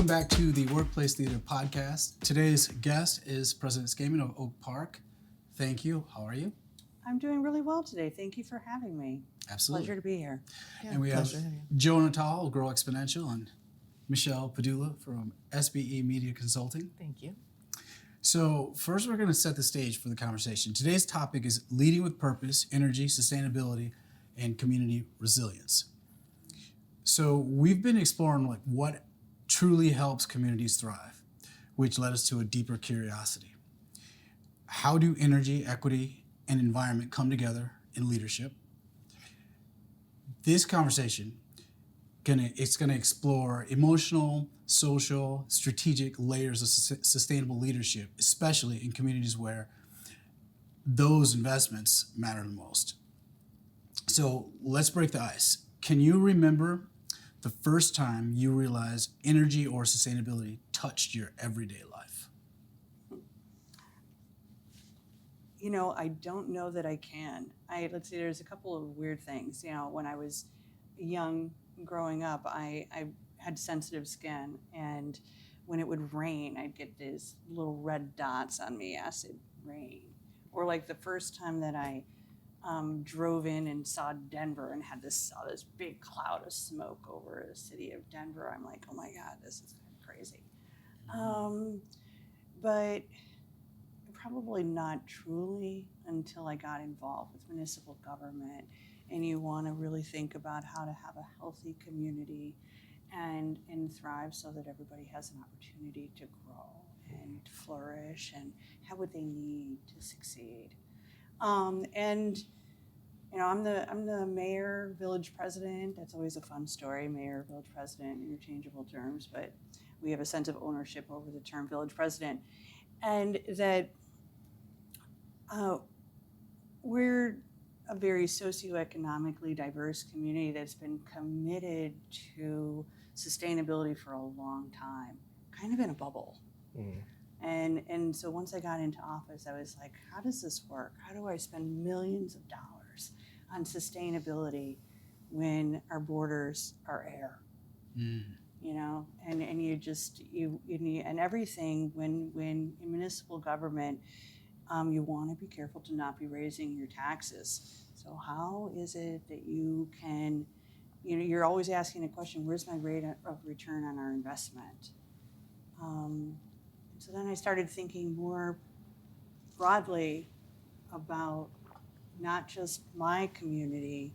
Welcome back to the Workplace Leader Podcast. Today's guest is President Scaman of Oak Park. Thank you. How are you? I'm doing really well today. Thank you for having me. Absolutely. Pleasure to be here. Yeah, and we have Joe Natal, Grow Exponential, and Michelle Padula from SBE Media Consulting. Thank you. So first, we're going to set the stage for the conversation. Today's topic is leading with purpose, energy, sustainability, and community resilience. So we've been exploring what truly helps communities thrive, which led us to a deeper curiosity. How do energy, equity, and environment come together in leadership? This conversation it's going to explore emotional, social, strategic layers of sustainable leadership, especially in communities where those investments matter the most. So let's break the ice. Can you remember the first time you realized energy or sustainability touched your everyday life? You know, I don't know that I can. Let's see, there's a couple of weird things. You know, when I was young, growing up, I had sensitive skin, and when it would rain, I'd get these little red dots on me, acid rain. Or like the first time that I drove in and saw Denver and saw this big cloud of smoke over the city of Denver, I'm like, oh my God, this is kind of crazy. But probably not truly until I got involved with municipal government, and you want to really think about how to have a healthy community and thrive so that everybody has an opportunity to grow and flourish, and how would they need to succeed. And you know, I'm the mayor, village president. That's always a fun story. Mayor, village president, interchangeable terms, but we have a sense of ownership over the term village president, and that we're a very socioeconomically diverse community that's been committed to sustainability for a long time, kind of in a bubble. And so once I got into office, I was like, how does this work? How do I spend millions of dollars on sustainability when our borders are air? You know, and everything when in municipal government, you want to be careful to not be raising your taxes. So how is it that you can, you know, you're always asking the question, where's my rate of return on our investment? So then I started thinking more broadly about not just my community,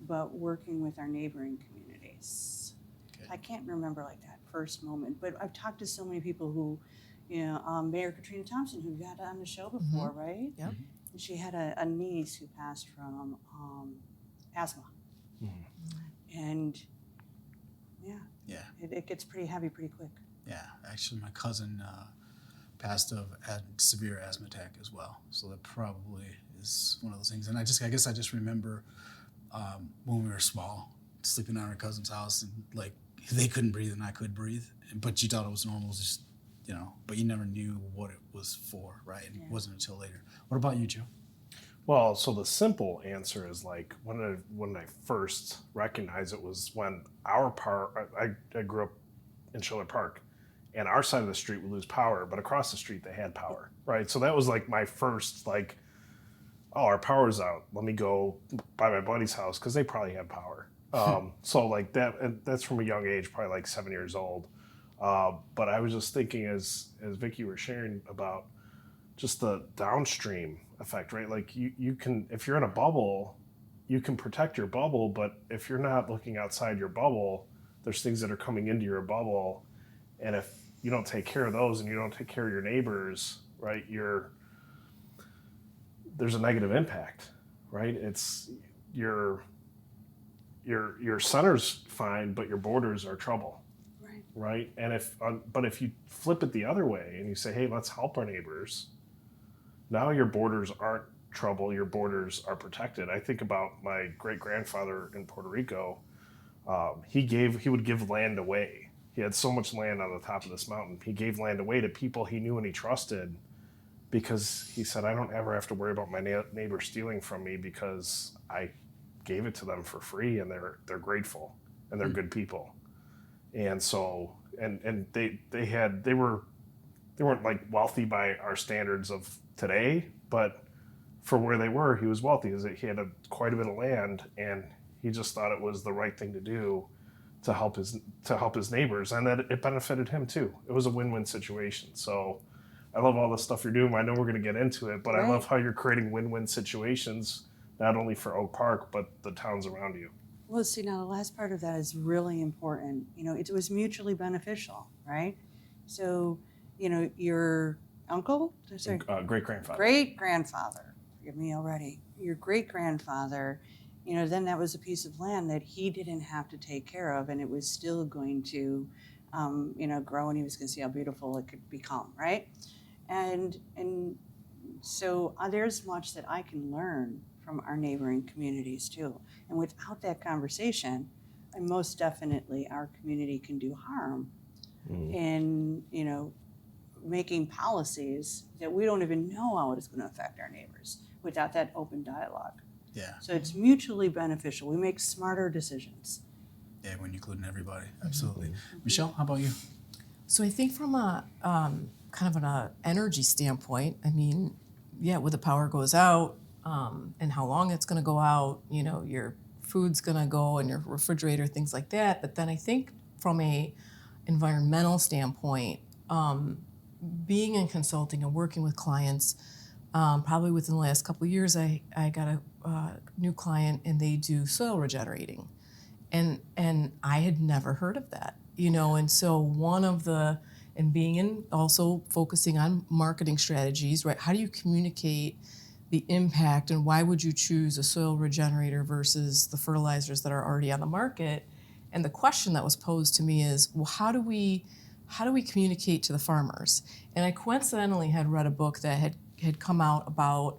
but working with our neighboring communities. Okay. I can't remember like that first moment, but I've talked to so many people who, you know, Mayor Katrina Thompson, who got on the show before, right? Yep. And she had a niece who passed from asthma. And yeah, it gets pretty heavy pretty quick. Yeah, actually my cousin passed of severe asthma attack as well. So that probably is one of those things. And I guess I just remember when we were small, sleeping at our cousin's house, and like they couldn't breathe and I could breathe, but you thought it was normal, just, you know, but you never knew what it was for, right? And it wasn't until later. What about you, Joe? Well, so the simple answer is like when I first recognized it was when our power, I grew up in Schiller Park, and our side of the street would lose power, but across the street they had power, right? So that was like my first like, oh, our power's out. Let me go by my buddy's house because they probably have power. So like that, and that's from a young age, probably like 7 years old. But I was just thinking as Vicki were sharing about just the downstream effect, right? Like you can, if you're in a bubble, you can protect your bubble, but if you're not looking outside your bubble, there's things that are coming into your bubble. And if you don't take care of those and you don't take care of your neighbors, right, there's a negative impact, right? It's your center's fine, but your borders are trouble. Right. And if you flip it the other way and you say, hey, let's help our neighbors, now your borders aren't trouble, your borders are protected. I think about my great grandfather in Puerto Rico. He would give land away. He had so much land on the top of this mountain. He gave land away to people he knew and he trusted, because he said, I don't ever have to worry about my neighbor stealing from me because I gave it to them for free, and they're grateful and they're good people. And so and they weren't like wealthy by our standards of today, but for where they were, he was wealthy. He had quite a bit of land, and he just thought it was the right thing to do to help his neighbors, and that it benefited him too. It was a win-win situation. So I love all the stuff you're doing. I know we're going to get into it, but I love how you're creating win-win situations, not only for Oak Park, but the towns around you. Well, see, now the last part of that is really important. It was mutually beneficial, right? So, your uncle, sorry, Great-grandfather. great-grandfather, forgive me already, your great-grandfather, then that was a piece of land that he didn't have to take care of, and it was still going to, grow, and he was going to see how beautiful it could become, right? And so there's much that I can learn from our neighboring communities too. And without that conversation, and most definitely our community can do harm in, making policies that we don't even know how it is going to affect our neighbors without that open dialogue. Yeah. So it's mutually beneficial. We make smarter decisions. Yeah, when you're including everybody. Absolutely. Michelle, how about you? So I think from a kind of an energy standpoint, I mean, yeah, when the power goes out and how long it's going to go out, your food's going to go in your refrigerator, things like that. But then I think from a environmental standpoint, being in consulting and working with clients, probably within the last couple of years, I got a new client and they do soil regenerating. And I had never heard of that, and so also focusing on marketing strategies, right? How do you communicate the impact, and why would you choose a soil regenerator versus the fertilizers that are already on the market? And the question that was posed to me is, well, how do we communicate to the farmers? And I coincidentally had read a book that had come out about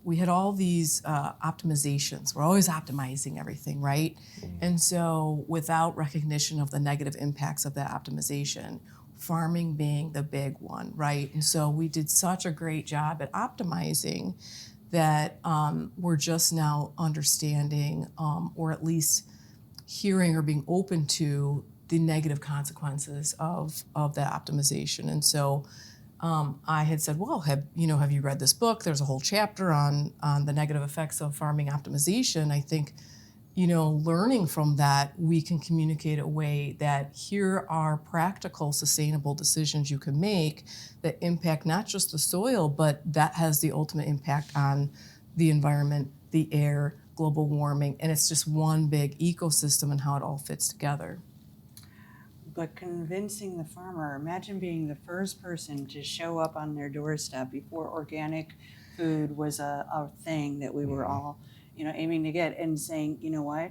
we had all these optimizations. We're always optimizing everything, right? And so without recognition of the negative impacts of that optimization, farming being the big one, right? And so we did such a great job at optimizing that we're just now understanding or at least hearing or being open to the negative consequences of that optimization. And so I had said, well, have you read this book? There's a whole chapter on the negative effects of farming optimization. I think, learning from that, we can communicate a way that here are practical, sustainable decisions you can make that impact not just the soil, but that has the ultimate impact on the environment, the air, global warming, and it's just one big ecosystem and how it all fits together. But convincing the farmer, imagine being the first person to show up on their doorstep before organic food was a thing that we were all, aiming to get, and saying, you know what,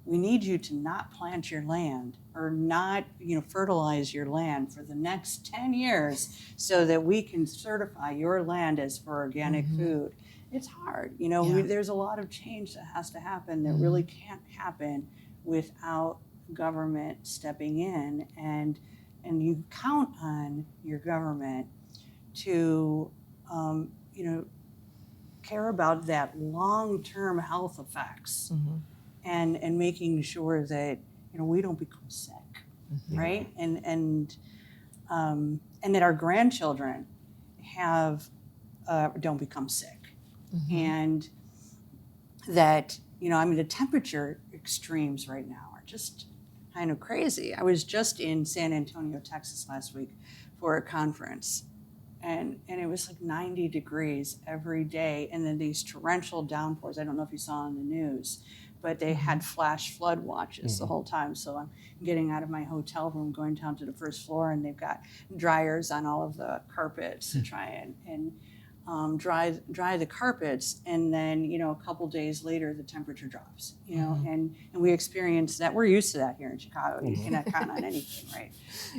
we need you to not plant your land or not, fertilize your land for the next 10 years so that we can certify your land as for organic food. It's hard, there's a lot of change that has to happen that really can't happen without government stepping in, and you count on your government to care about that long-term health effects and making sure that we don't become sick, right? And that our grandchildren don't become sick, and that the temperature extremes right now are just kind of crazy. I was just in San Antonio, Texas last week for a conference, and it was like 90 degrees every day, and then these torrential downpours. I don't know if you saw on the news, but they had flash flood watches the whole time. So I'm getting out of my hotel room, going down to the first floor, and they've got dryers on all of the carpets to try and dry the carpets, and then a couple days later the temperature drops. And we experience that. We're used to that here in Chicago. You cannot count on anything, right?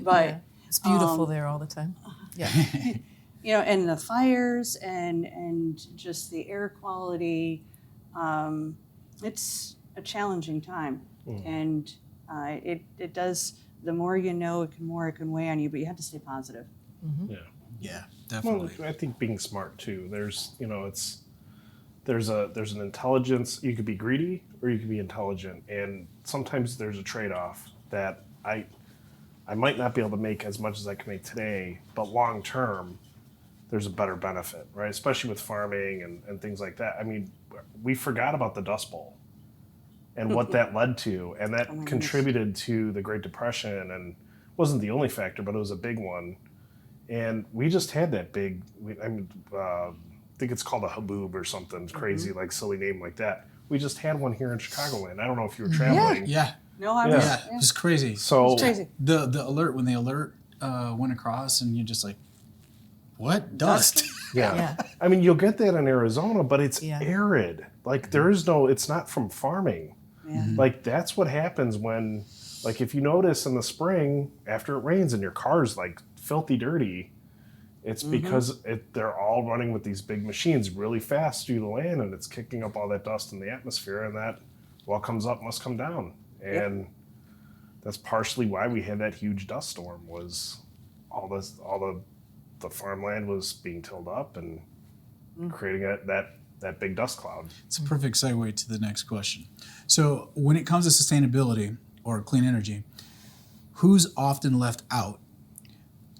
But it's beautiful there all the time. Yeah. And the fires and just the air quality. It's a challenging time, and it does. The more you know, the more it can weigh on you. But you have to stay positive. Yeah, definitely. Well, I think being smart too. There's an intelligence. You could be greedy or you could be intelligent, and sometimes there's a trade-off that I might not be able to make as much as I can make today, but long term, there's a better benefit, right? Especially with farming and things like that. I mean, we forgot about the Dust Bowl and what that led to, and that Oh my goodness. contributed to the Great Depression, and wasn't the only factor, but it was a big one. And we just had that big, I think it's called a haboob or something crazy, like silly name like that. We just had one here in Chicagoland. I don't know if you were traveling. Yeah, No, I Yeah. was. yeah, it's crazy. So It's crazy. The alert, when the alert went across, and you're just like, what? Dust. yeah. Yeah. I mean, you'll get that in Arizona, but it's Yeah. arid. Like there is no, it's not from farming. Yeah. Like that's what happens when, like if you notice in the spring after it rains and your car's like filthy dirty, it's because they're all running with these big machines really fast through the land, and it's kicking up all that dust in the atmosphere, and that what comes up must come down. And that's partially why we had that huge dust storm, was all the farmland was being tilled up and creating that big dust cloud. It's a perfect segue to the next question. So when it comes to sustainability or clean energy, who's often left out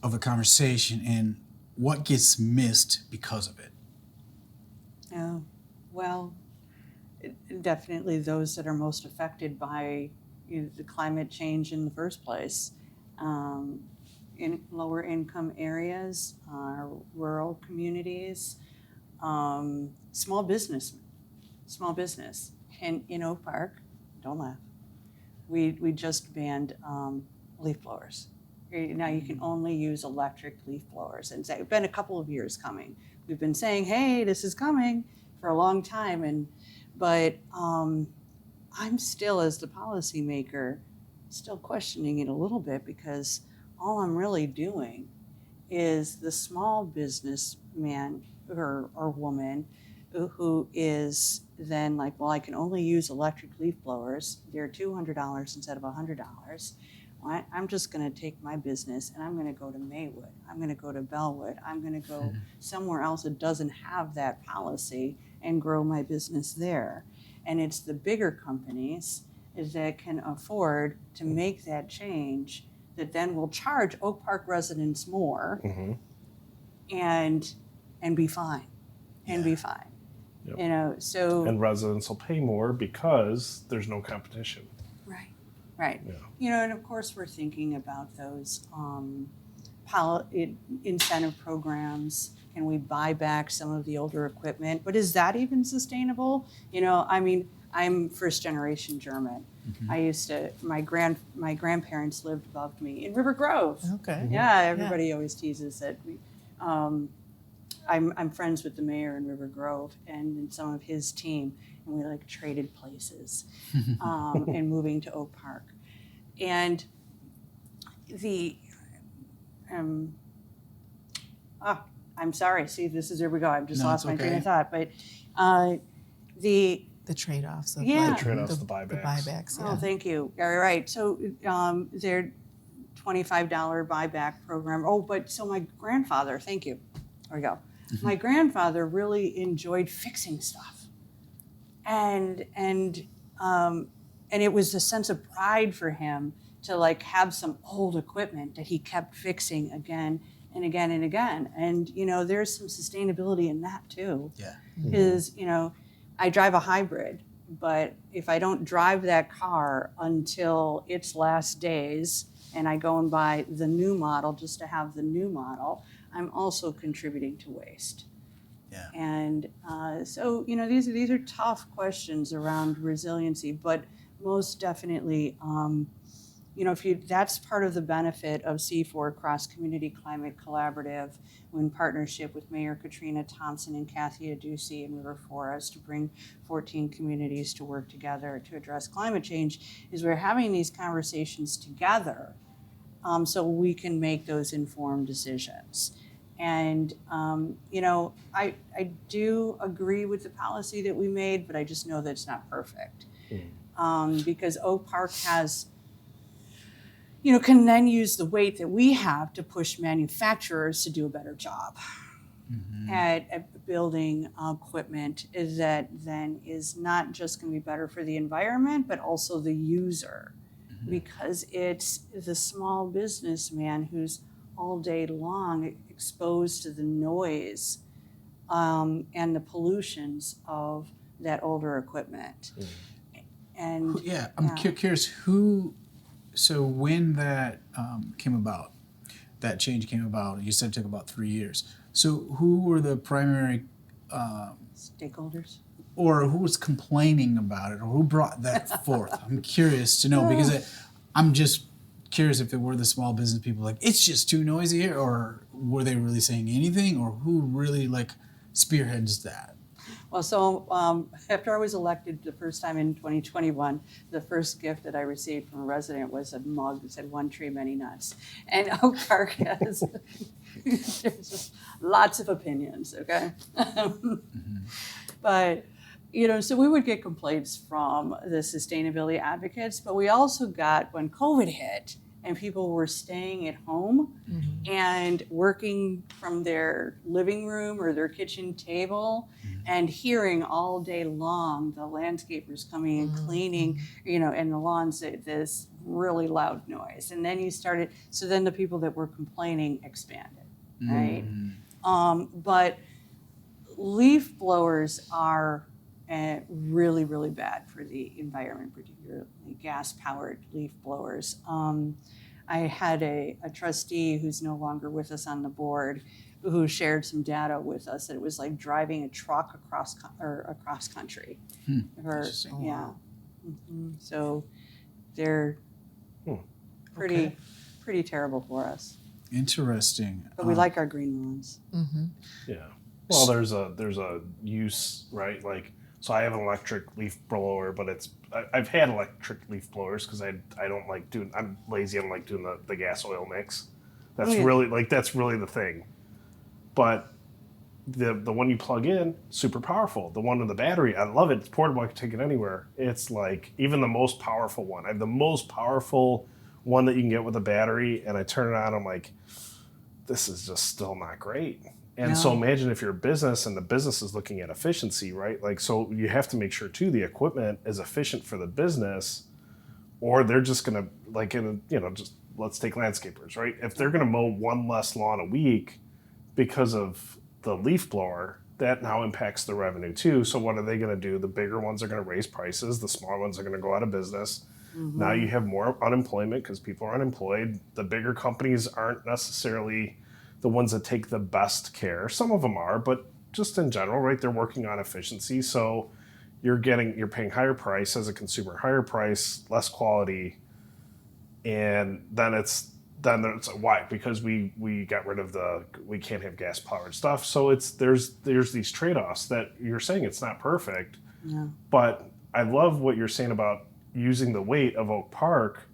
of a conversation, and what gets missed because of it? Oh, well, definitely those that are most affected by the climate change in the first place. In lower income areas, rural communities, small business. And in Oak Park, don't laugh, we just banned leaf blowers. Now you can only use electric leaf blowers, and it's been a couple of years coming. We've been saying, hey, this is coming for a long time, but I'm still, as the policymaker, still questioning it a little bit, because all I'm really doing is the small businessman or woman who is then like, well, I can only use electric leaf blowers. They're $200 instead of $100. Well, I'm just going to take my business and I'm going to go to Maywood. I'm going to go to Bellwood. I'm going to go somewhere else that doesn't have that policy and grow my business there. And it's the bigger companies that can afford to make that change that then will charge Oak Park residents more and be fine. Be fine. Yep. You know, so And residents will pay more because there's no competition. Right. Yeah. You know, and of course we're thinking about those incentive programs. Can we buy back some of the older equipment? But is that even sustainable? You know, I mean, I'm first generation German. I used to, my grandparents lived above me in River Grove. Okay. Yeah, everybody always teases that I'm friends with the mayor in River Grove and some of his team, and we like traded places and moving to Oak Park. And the I'm sorry. See, this is, here we go. I've just lost my train of thought. But the trade-offs of Yeah. like, The trade-offs, the the buybacks. buybacks. Oh, thank you. All right. So their $25 buyback program. Oh, but so my grandfather, thank you. There we go. My grandfather really enjoyed fixing stuff. And it was a sense of pride for him to like have some old equipment that he kept fixing again and again and again. And, you know, there's some sustainability in that too. Yeah. Because, you know, I drive a hybrid, but if I don't drive that car until its last days and I go and buy the new model just to have the new model, I'm also contributing to waste. Yeah. And so, you know, these are tough questions around resiliency, but most definitely, you know, that's part of the benefit of C4 Cross Community Climate Collaborative, in partnership with Mayor Katrina Thompson and Kathy Aducey in River Forest to bring 14 communities to work together to address climate change, is we're having these conversations together so we can make those informed decisions. And, you know, I do agree with the policy that we made, but I just know that it's not perfect. Because Oak Park has, you know, can then use the weight that we have to push manufacturers to do a better job at building equipment that then is not just going to be better for the environment, but also the user. because it's the small businessman who's all day long exposed to the noise and the pollutions of that older equipment. And Yeah, I'm curious who. So when that came about, that change came about. You said it took about 3 years. So who were the primary, stakeholders. or who was complaining about it, or who brought that forth? I'm curious to know because I'm just curious if it were the small business people like it's just too noisy here, or were they really saying anything, or who really like spearheads that? Well, so after I was elected the first time in 2021, the first gift that I received from a resident was a mug that said "One tree, many nuts." And Oak Park has there's just lots of opinions, okay? But, so we would get complaints from the sustainability advocates, but we also got, when COVID hit and people were staying at home and working from their living room or their kitchen table and hearing all day long the landscapers coming and cleaning, in the lawns, this really loud noise. And then so then the people that were complaining expanded, right? But leaf blowers are really, really bad for the environment, particularly gas-powered leaf blowers. I had a trustee who's no longer with us on the board who shared some data with us that it was like driving a truck across country. So they're pretty terrible for us. Interesting. But we like our green lawns. Yeah. Well, there's a use, right? Like, so I have an electric leaf blower, but I've had electric leaf blowers because I don't like I'm lazy. I don't like doing the gas oil mix. That's really the thing. But the one you plug in, super powerful. The one with the battery, I love it. It's portable. I can take it anywhere. It's like even the most powerful one. I have the most powerful one that you can get with a battery, and I turn it on. I'm like, this is just still not great. And so imagine if you're a business and the business is looking at efficiency, right? Like, so you have to make sure too the equipment is efficient for the business, or they're just gonna just let's take landscapers, right? If they're gonna mow one less lawn a week because of the leaf blower, that now impacts the revenue too. So what are they gonna do? The bigger ones are gonna raise prices, the smaller ones are gonna go out of business. Now you have more unemployment because people are unemployed. The bigger companies aren't necessarily the ones that take the best care. Some of them are, but just in general, right? They're working on efficiency. So you're paying higher price as a consumer, higher price, less quality. And then it's why? Because we got rid of we can't have gas powered stuff. So there's these trade-offs that you're saying it's not perfect. Yeah. But I love what you're saying about using the weight of Oak Park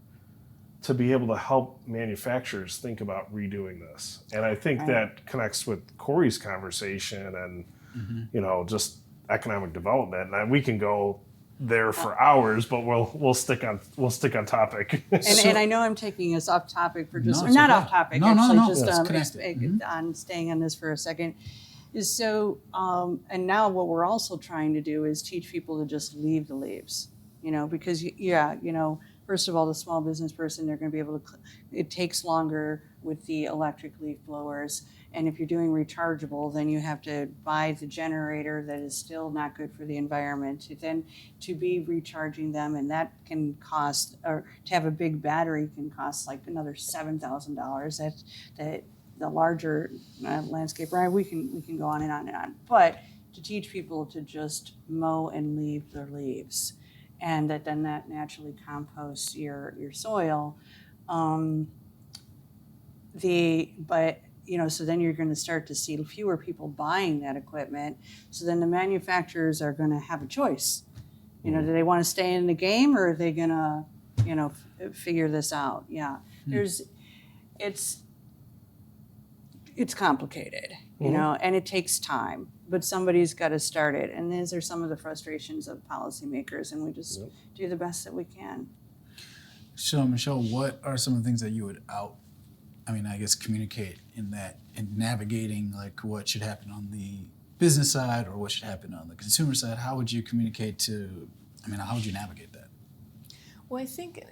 to be able to help manufacturers think about redoing this. And I think that connects with Corey's conversation and, just economic development. And we can go there for hours, but we'll stick on topic. And I know I'm taking us off topic for just, No, or not okay. off topic, No, actually, no. just It's connected. on staying on this for a second. Is so, and now what we're also trying to do is teach people to just leave the leaves, because, first of all, the small business person, they're going to be able to, it takes longer with the electric leaf blowers. And if you're doing rechargeable, then you have to buy the generator that is still not good for the environment to be recharging them. And that can cost, or to have a big battery can cost like another $7,000. That the larger landscape, right? We can go on and on and on. But to teach people to just mow and leave their leaves, and that naturally composts your soil. So then you're going to start to see fewer people buying that equipment. So then the manufacturers are going to have a choice. Do they want to stay in the game, or are they going to, figure this out? Yeah, it's complicated, and it takes time. But somebody's got to start it. And these are some of the frustrations of policymakers, and we just do the best that we can. So, Michelle, what are some of the things that you would communicate in navigating like what should happen on the business side or what should happen on the consumer side? How would you communicate how would you navigate that? Well, I think,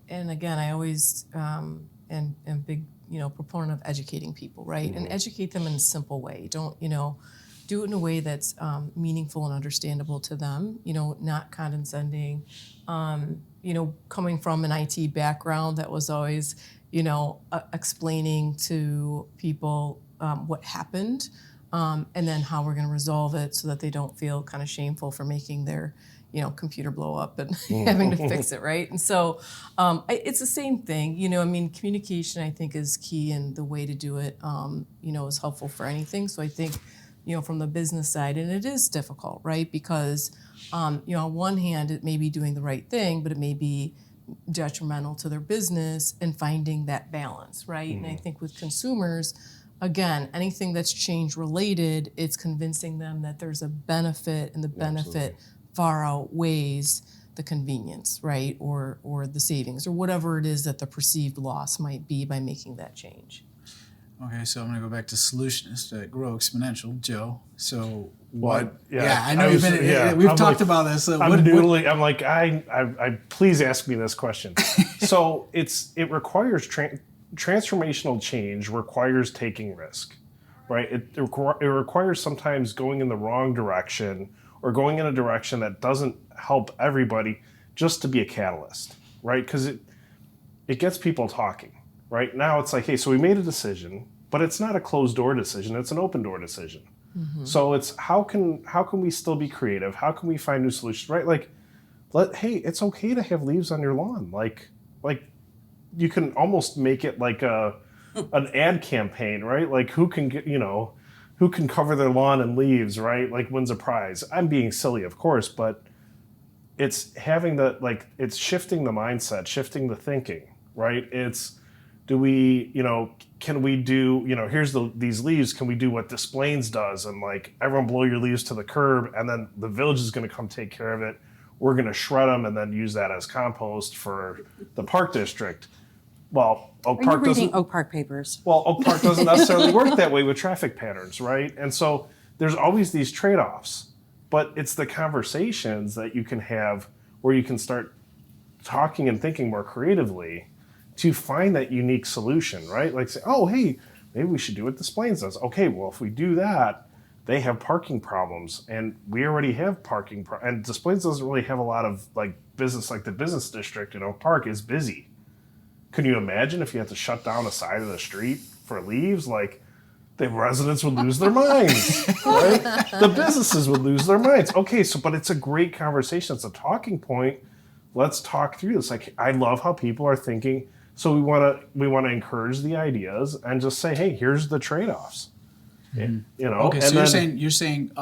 and again, I always am big, proponent of educating people, right? And educate them in a simple way. Don't, do it in a way that's meaningful and understandable to them, not condescending. Coming from an IT background, that was always, explaining to people what happened, and then how we're going to resolve it so that they don't feel kind of shameful for making their computer blow up and having to fix it, right? And so it's the same thing, communication I think is key, and the way to do it, is helpful for anything. So I think, from the business side, and it is difficult, right? Because, on one hand, it may be doing the right thing, but it may be detrimental to their business, and finding that balance, right? And I think with consumers, again, anything that's change related, it's convincing them that there's a benefit, and the benefit far outweighs the convenience, right? Or the savings, or whatever it is that the perceived loss might be by making that change. Okay, so I'm gonna go back to solutionist at Grow Exponential, Joe. So What? I know we've talked about this. So I'm noodling. I'm like, I please ask me this question. So it requires transformational change requires taking risk, right? It requires sometimes going in the wrong direction, or going in a direction that doesn't help everybody, just to be a catalyst, right? Because it gets people talking. Right now, it's like, hey, so we made a decision, but it's not a closed door decision; it's an open door decision. So it's how can we still be creative? How can we find new solutions? Right? Like, hey, it's okay to have leaves on your lawn. Like you can almost make it like an ad campaign, right? Like who can cover their lawn in leaves, right? Like wins a prize. I'm being silly, of course, but it's having it's shifting the mindset, shifting the thinking, right? It's can we do, here's these leaves, can we do what Desplaines does, and like everyone blow your leaves to the curb, and then the village is going to come take care of it. We're going to shred them and then use that as compost for the park district. Well, Oak Park doesn't. Oak Park papers? Well, Oak Park doesn't necessarily work that way with traffic patterns, right? And so there's always these trade-offs, but it's the conversations that you can have where you can start talking and thinking more creatively to find that unique solution, right? Like say, oh, hey, maybe we should do what Desplaines does. Okay, well, if we do that, they have parking problems, and we already have parking. And Desplaines doesn't really have a lot of business, like the business district in Oak Park is busy. Can you imagine if you had to shut down a side of the street for leaves? Like, the residents would lose their minds, right? The businesses would lose their minds. Okay, but it's a great conversation. It's a talking point. Let's talk through this. Like, I love how people are thinking. So we want to encourage the ideas and just say, hey, here's the trade-offs. Okay, so you're saying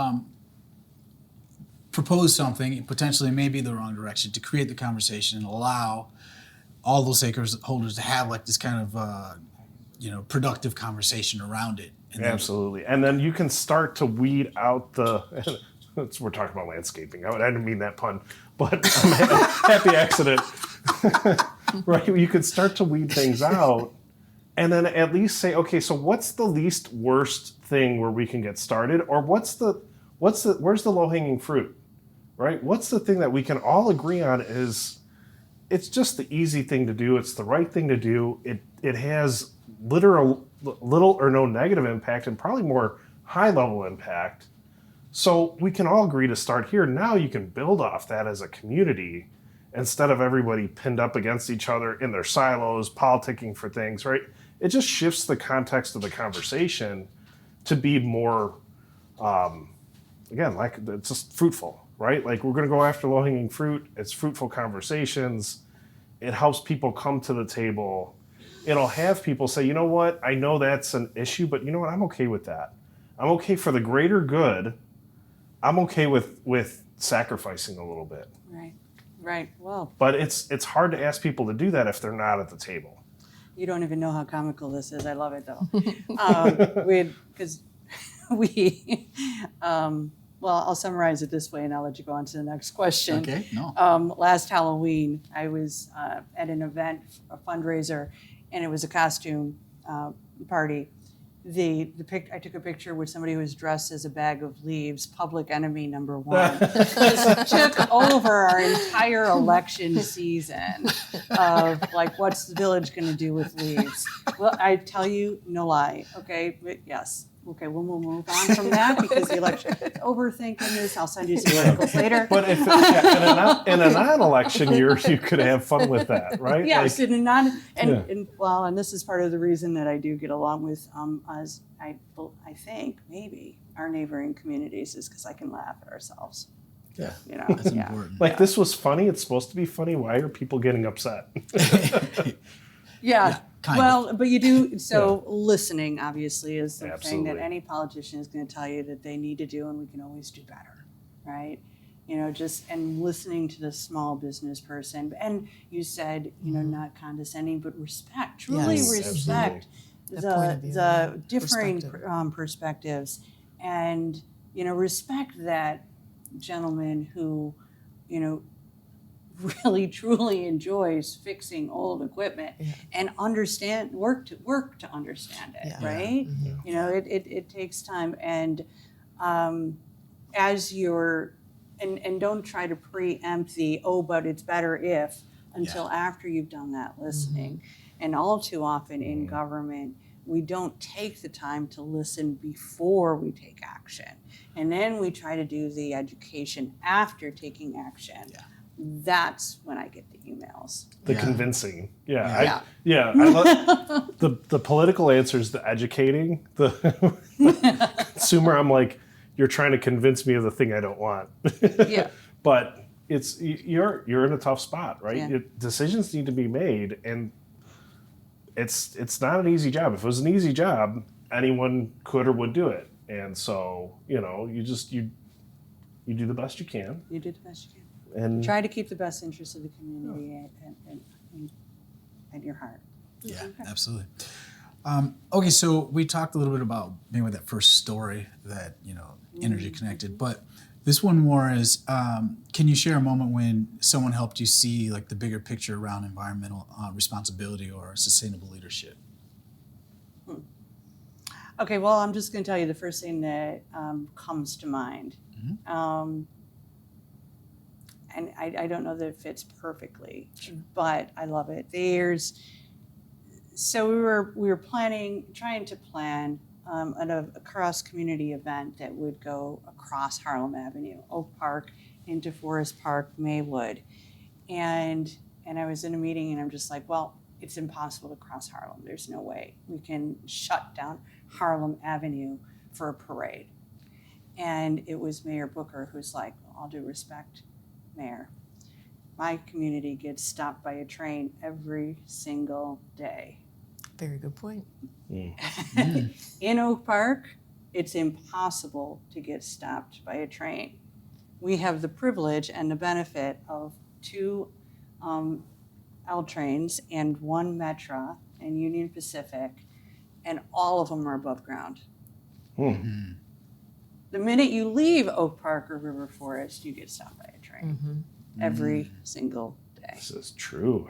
propose something, potentially maybe the wrong direction, to create the conversation and allow all those stakeholders to have this kind of productive conversation around it. And absolutely, and then you can start to weed out we're talking about landscaping. I didn't mean that pun, but happy accident. Right, you could start to weed things out, and then at least say, okay, so what's the least worst thing where we can get started, or where's the low-hanging fruit, right? What's the thing that we can all agree on is it's just the easy thing to do, it's the right thing to do, it has little or no negative impact, and probably more high-level impact. So we can all agree to start here. Now you can build off that as a community, instead of everybody pinned up against each other in their silos, politicking for things, right? It just shifts the context of the conversation to be more, it's just fruitful, right? Like, we're going to go after low-hanging fruit. It's fruitful conversations. It helps people come to the table. It'll have people say, you know what? I know that's an issue, but you know what? I'm okay with that. I'm okay for the greater good. I'm okay with sacrificing a little bit. Right. Well, but it's hard to ask people to do that if they're not at the table. You don't even know how comical this is. I love it though. I'll summarize it this way, and I'll let you go on to the next question. Okay. No. Last Halloween, I was at an event, a fundraiser, and it was a costume party. I took a picture with somebody who was dressed as a bag of leaves, public enemy number one. Just took over our entire election season of like, what's the village going to do with leaves? Well, I tell you, no lie. Okay, but yes. Okay, we'll move on from that because the election, overthinking this. I'll send you some articles later. But if in a non-election year, you could have fun with that, right? Yes, Like, and this is part of the reason that I do get along with us. I think maybe our neighboring communities is because I can laugh at ourselves. yeah. You know, That's yeah. important. Like this was funny. It's supposed to be funny. Why are people getting upset? Yeah. kind Well, but you do, so listening obviously is the thing Absolutely. that any politician is going to tell you that they need to do, and we can always do better, right? You know, and listening to the small business person. And you said, you know, not condescending, but respect, truly Yes, respect That point of view, yeah. the differing Perspective. perspectives, and, you know, respect that gentleman who, you know, really truly enjoys fixing old equipment and work to understand it, Yeah. right? Mhm. You know, it takes time, and as you're and don't try to preempt the but it's better if until after you've done that listening. And all too often in government, we don't take the time to listen before we take action, and then we try to do the education after taking action. That's when I get the emails. The Yeah. convincing. Yeah. I love the political answer is the educating. The consumer, I'm like, you're trying to convince me of the thing I don't want. Yeah. But you're in a tough spot, right? Yeah. Decisions need to be made, and it's not an easy job. If it was an easy job, anyone could or would do it. And so, you know, you do the best you can. You did the best you can. And Try to keep the best interests of the community at your heart. Yeah, absolutely. Okay, so we talked a little bit about maybe that first story that, you know, energy connected, but this one more is, can you share a moment when someone helped you see like the bigger picture around environmental responsibility or sustainable leadership? Okay, well, I'm just going to tell you the first thing that comes to mind. And I don't know that it fits perfectly, but I love it. So we were trying to plan a cross-community event that would go across Harlem Avenue, Oak Park, into Forest Park, Maywood. And I was in a meeting and I'm just like, well, it's impossible to cross Harlem. There's no way we can shut down Harlem Avenue for a parade. And it was Mayor Booker who's like, well, all due respect, Mayor, my community gets stopped by a train every single day. Very good point. In Oak Park, it's impossible to get stopped by a train. We have the privilege and the benefit of 2 L trains and 1 Metra and Union Pacific, and all of them are above ground. The minute you leave Oak Park or River Forest, you get stopped by a train every single day. this is true.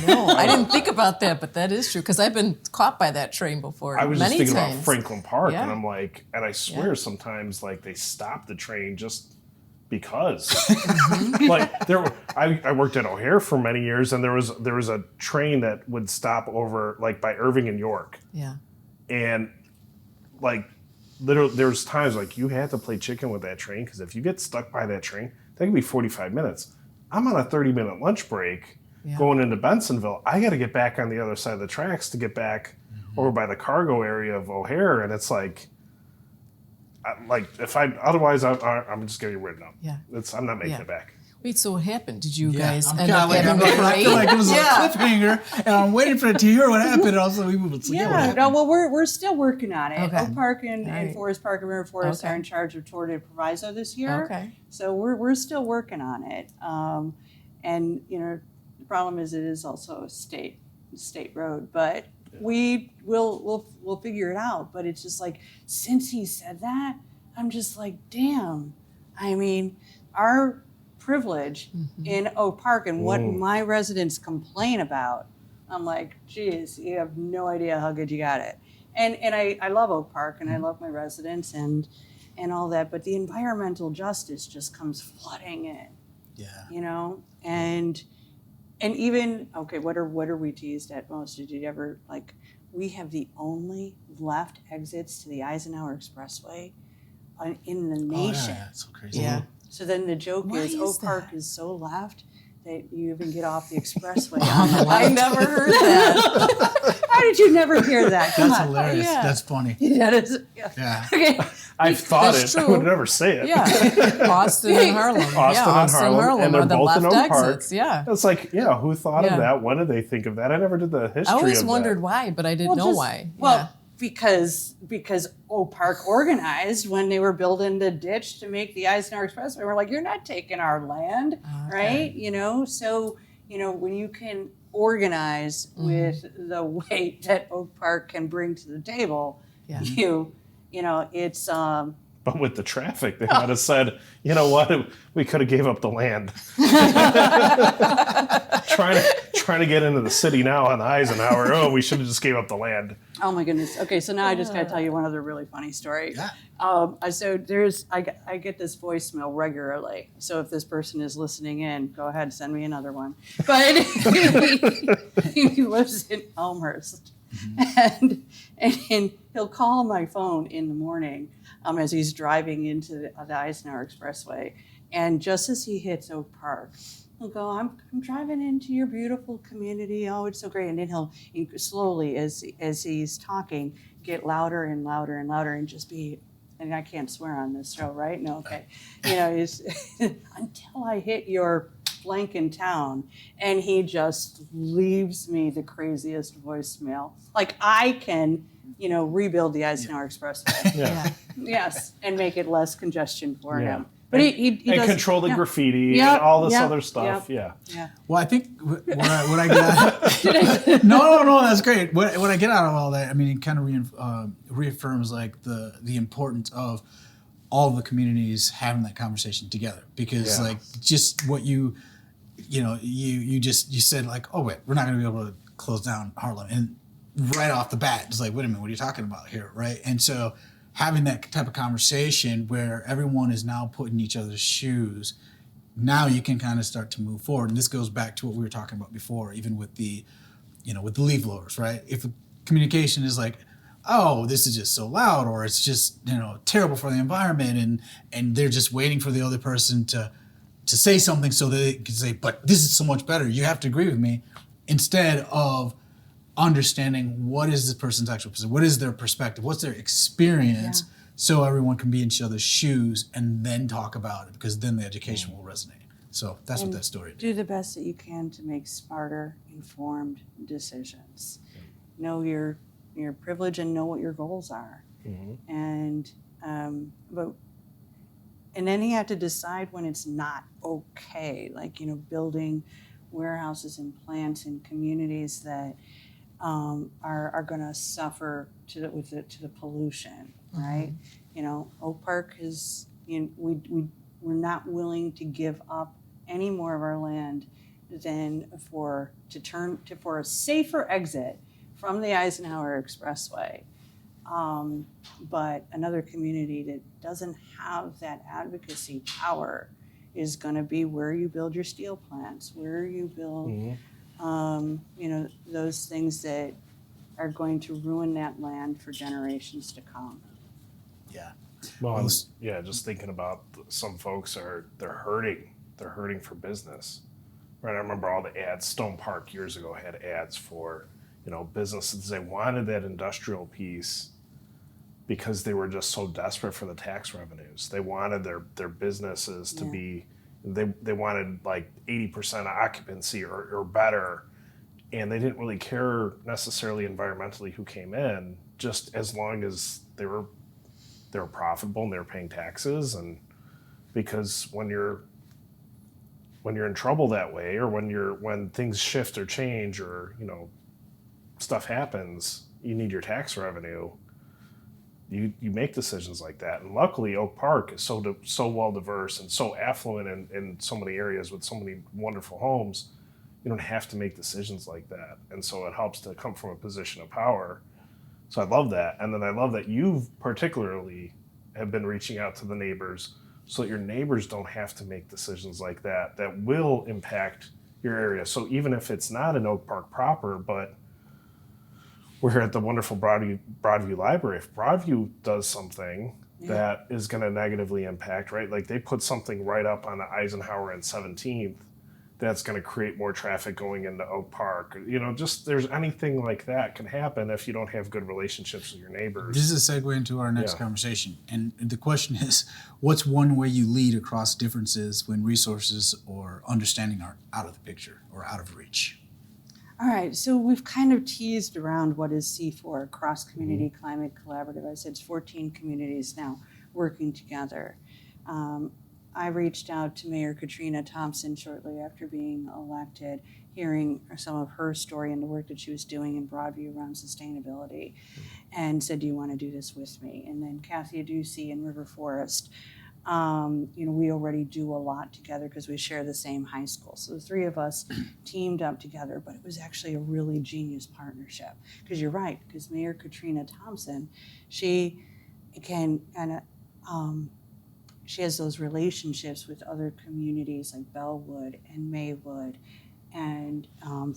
No, I didn't think about that, but that is true because I've been caught by that train before. I was many just thinking times. about Franklin Park, Yeah. and I'm like, and I swear sometimes like they stop the train just because. Like I worked at O'Hare for many years, and there was a train that would stop over like by Irving and York, Yeah. and like literally there's times like you had to play chicken with that train because if you get stuck by that train, that can be 45 minutes. I'm on a 30-minute lunch break going into Bensonville. I got to get back on the other side of the tracks to get back over by the cargo area of O'Hare, and it's like otherwise I'm just getting ridden up. Yeah. I'm not making Yeah. it back. Wait, so what happened? Did you Yeah, guys I'm end kind up of like, having a I feel parade? like it was Yeah. a cliffhanger, and I'm waiting for it to hear what happened, and also we moved. So what happened? No, well, we're still working on it. Okay. Oak Park and All right. Forest Park and River Forest Okay. are in charge of Tour de Proviso this year. Okay. So we're still working on it. And you know, the problem is it is also a state road, but we'll figure it out. But it's just like, since he said that, I'm just like, damn. I mean, our privilege in Oak Park and what my residents complain about, I'm like, geez, you have no idea how good you got it. and I love Oak Park and I love my residents and all that, but the environmental justice just comes flooding in, Yeah. and even, okay, what are we teased at most? Did you ever, like, we have the only left exits to the Eisenhower Expressway in the nation. Oh, yeah, it's so crazy. Yeah. So then the joke Why is is Oak Park that? is so left that you even get off the expressway On on the the left. I left. never heard that. How did you never hear that? Come That's on. hilarious. Yeah. That's funny. That is, yeah. Yeah. Okay. I've thought That's it. I true. would never say it. Yeah, Austin and Harlem. Austin and Harlem, and they're are the both in left Oak Park. exits. Yeah. It's like, yeah, who thought Yeah. of that? When did they think of that? I never did the history I always of wondered that. why, but I didn't know why. Well, because Oak Park organized when they were building the ditch to make the Eisenhower Expressway. We're like, you're not taking our land, right? So when you can organize with the weight that Oak Park can bring to the table, Yeah. it's But with the traffic, they might have said, you know what, we could have gave up the land. trying to get into the city now on the Eisenhower. Oh, we should have just gave up the land. oh my goodness. Okay, so now I just got to tell you one other really funny story. Yeah. So I get this voicemail regularly. So if this person is listening in, go ahead, send me another one. But he lives in Elmhurst, and he'll call my phone in the morning as he's driving into the Eisenhower Expressway, and just as he hits Oak Park, he'll go, I'm driving into your beautiful community. Oh, it's so great. And then he'll slowly, as he's talking, get louder and louder and louder and just be, and I can't swear on this show, right? No, okay. He's, until I hit your blank in town. And he just leaves me the craziest voicemail. Like, I can, rebuild the Eisenhower Expressway. Yeah. Yes, and make it less congestion for Yeah. him. But he and does, control the yeah. graffiti Yep, and all this yep, other stuff. yep. Yeah. Yeah. Well, I think what I get out, no, that's great. What I get out of all that, I mean, it kind of reaffirms like the importance of all of the communities having that conversation together, because Yeah. like just what you said, like, oh wait, we're not going to be able to close down Harlem, and right off the bat, it's like, wait a minute, what are you talking about here, right? And so having that type of conversation where everyone is now put in each other's shoes, now you can kind of start to move forward. And this goes back to what we were talking about before, even with the leaf blowers, right? If the communication is like, oh, this is just so loud, or it's just, terrible for the environment, and they're just waiting for the other person to say something so that they can say, but this is so much better, you have to agree with me, instead of understanding what is this person's actual position, what is their perspective, what's their experience, so everyone can be in each other's shoes and then talk about it, because then the education will resonate. So that's what that story did. Do the best that you can to make smarter, informed decisions. Know your privilege and know what your goals are. And then you have to decide when it's not okay, like building warehouses and plants in communities that are going to suffer to the pollution, right? Oak Park is, we're not willing to give up any more of our land than for a safer exit from the Eisenhower Expressway. But another community that doesn't have that advocacy power is going to be where you build your steel plants, where you build, those things that are going to ruin that land for generations to come. Yeah. Well, just thinking about some folks they're hurting for business, right? I remember all the ads. Stone Park years ago had ads for, businesses. They wanted that industrial piece because they were just so desperate for the tax revenues. They wanted their businesses to be, they wanted like 80% occupancy or better, and they didn't really care necessarily environmentally who came in, just as long as they were profitable and they were paying taxes. And because when you're in trouble that way, or when things shift or change, or stuff happens, you need your tax revenue. You make decisions like that. And luckily Oak Park is so well diverse and so affluent in so many areas with so many wonderful homes. You don't have to make decisions like that. And so it helps to come from a position of power So I love that. And then I love that you've particularly have been reaching out to the neighbors so that your neighbors don't have to make decisions like that will impact your area. So even if it's not in Oak Park proper, but we're here at the wonderful Broadview Library. If Broadview does something that is going to negatively impact, right? Like they put something right up on Eisenhower and 17th that's going to create more traffic going into Oak Park. You know, just there's anything like that can happen if you don't have good relationships with your neighbors. This is a segue into our next conversation. And the question is, what's one way you lead across differences when resources or understanding are out of the picture or out of reach? All right, so we've kind of teased around what is C4, Cross Community Climate Collaborative. I said it's 14 communities now working together. I reached out to Mayor Katrina Thompson shortly after being elected, hearing some of her story and the work that she was doing in Broadview around sustainability, and said, do you want to do this with me? And then Kathy Aducey in River Forest. We already do a lot together because we share the same high school. So the three of us teamed up together, but it was actually a really genius partnership. Because you're right, because Mayor Katrina Thompson, she can kind of, she has those relationships with other communities like Bellwood and Maywood and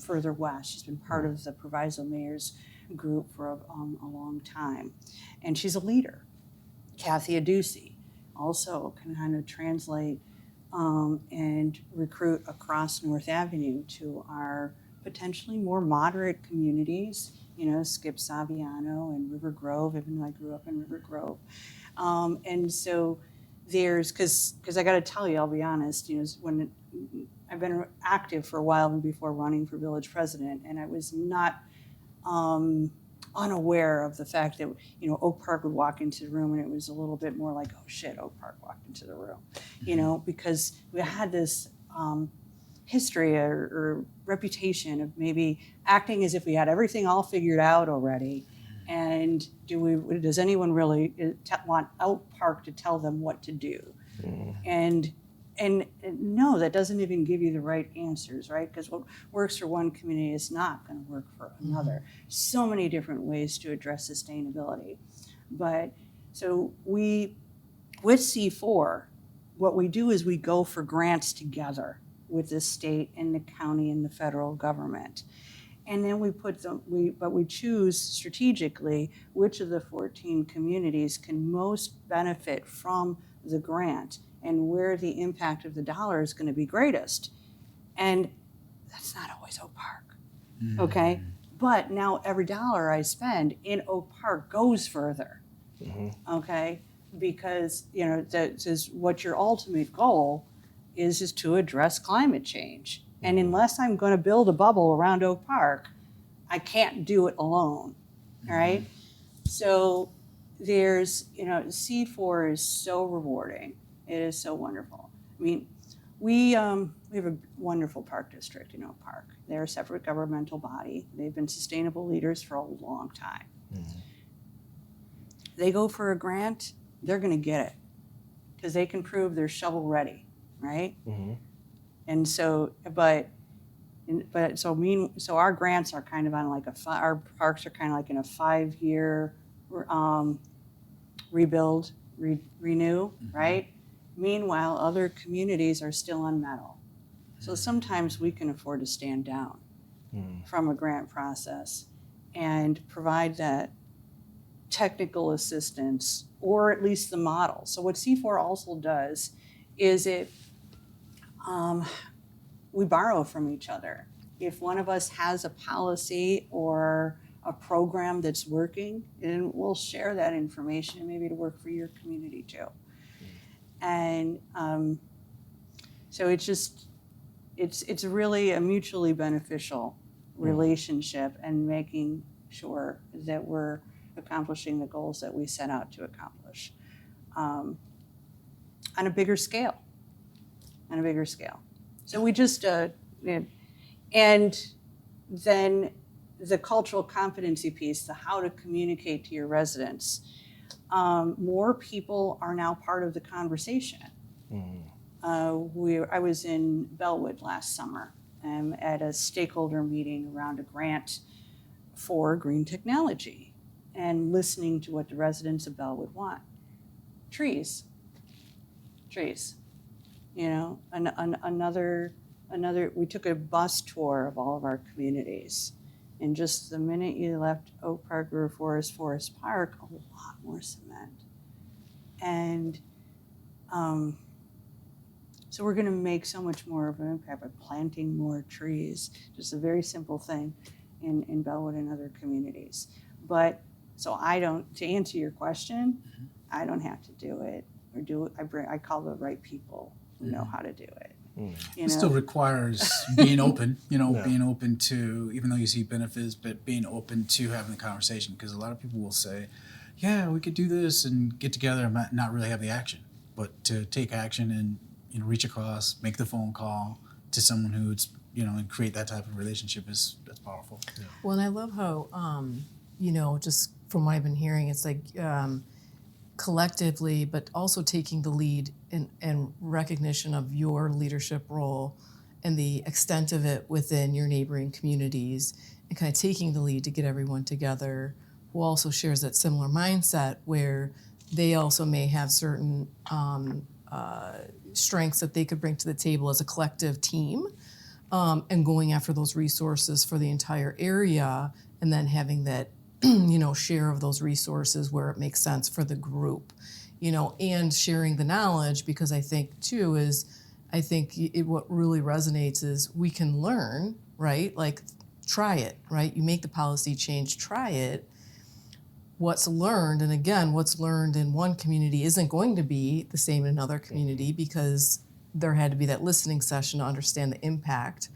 further west. She's been part of the Proviso Mayors group for a long time. And she's a leader. Kathy Aducey also can kind of translate and recruit across North Avenue to our potentially more moderate communities, Skip Saviano and River Grove, even though I grew up in River Grove. And so there's, because I got to tell you, I'll be honest, when I've been active for a while before running for village president, and I was not unaware of the fact that Oak Park would walk into the room and it was a little bit more like, oh shit, Oak Park walked into the room, because we had this history or reputation of maybe acting as if we had everything all figured out already. And does anyone really want Oak Park to tell them what to do? And no, that doesn't even give you the right answers, right? Because what works for one community is not going to work for another. So many different ways to address sustainability. But so with C4, what we do is we go for grants together with the state and the county and the federal government. And then we choose strategically which of the 14 communities can most benefit from the grant and where the impact of the dollar is going to be greatest. And that's not always Oak Park, okay? But now every dollar I spend in Oak Park goes further, okay? Because, that is what your ultimate goal is to address climate change. And unless I'm going to build a bubble around Oak Park, I can't do it alone, all right? So there's, C4 is so rewarding. It is so wonderful. I mean, we have a wonderful park district in Oak Park. They're a separate governmental body. They've been sustainable leaders for a long time. They go for a grant, they're going to get it because they can prove they're shovel ready, right? And so, so our grants are kind of on like our parks are kind of like in a 5-year rebuild, renew, right? Meanwhile, other communities are still on metal. So sometimes we can afford to stand down from a grant process and provide that technical assistance or at least the model. So what C4 also does is we borrow from each other. If one of us has a policy or a program that's working, then we'll share that information maybe to work for your community too. And so it's really a mutually beneficial relationship and making sure that we're accomplishing the goals that we set out to accomplish on a bigger scale. So we just, and then the cultural competency piece, the how to communicate to your residents. More people are now part of the conversation. I was in Bellwood last summer at a stakeholder meeting around a grant for green technology. and listening to what the residents of Bellwood want. Trees. You know, another, we took a bus tour of all of our communities. And just the minute you left Oak Park, River Forest, Forest Park, a lot more cement. And so we're going to make so much more of an impact by planting more trees. Just a very simple thing in Bellwood and other communities. But so to answer your question, I don't have to do it or do it. I call the right people who know how to do it. You It know? still requires being open, Yeah. being open to, even though you see benefits, but being open to having the conversation. Because a lot of people will say, yeah, we could do this and get together and not really have the action. But to take action and reach across, make the phone call to someone who's, and create that type of relationship that's powerful. Yeah. Well, and I love how, just from what I've been hearing, it's like collectively, but also taking the lead and recognition of your leadership role and the extent of it within your neighboring communities, and kind of taking the lead to get everyone together who also shares that similar mindset, where they also may have certain strengths that they could bring to the table as a collective team, and going after those resources for the entire area, and then having that share of those resources where it makes sense for the group, and sharing the knowledge, because I think too what really resonates is we can learn, right? Like, try it, right? You make the policy change, try it. What's learned, and again, what's learned in one community isn't going to be the same in another community, because there had to be that listening session to understand the impact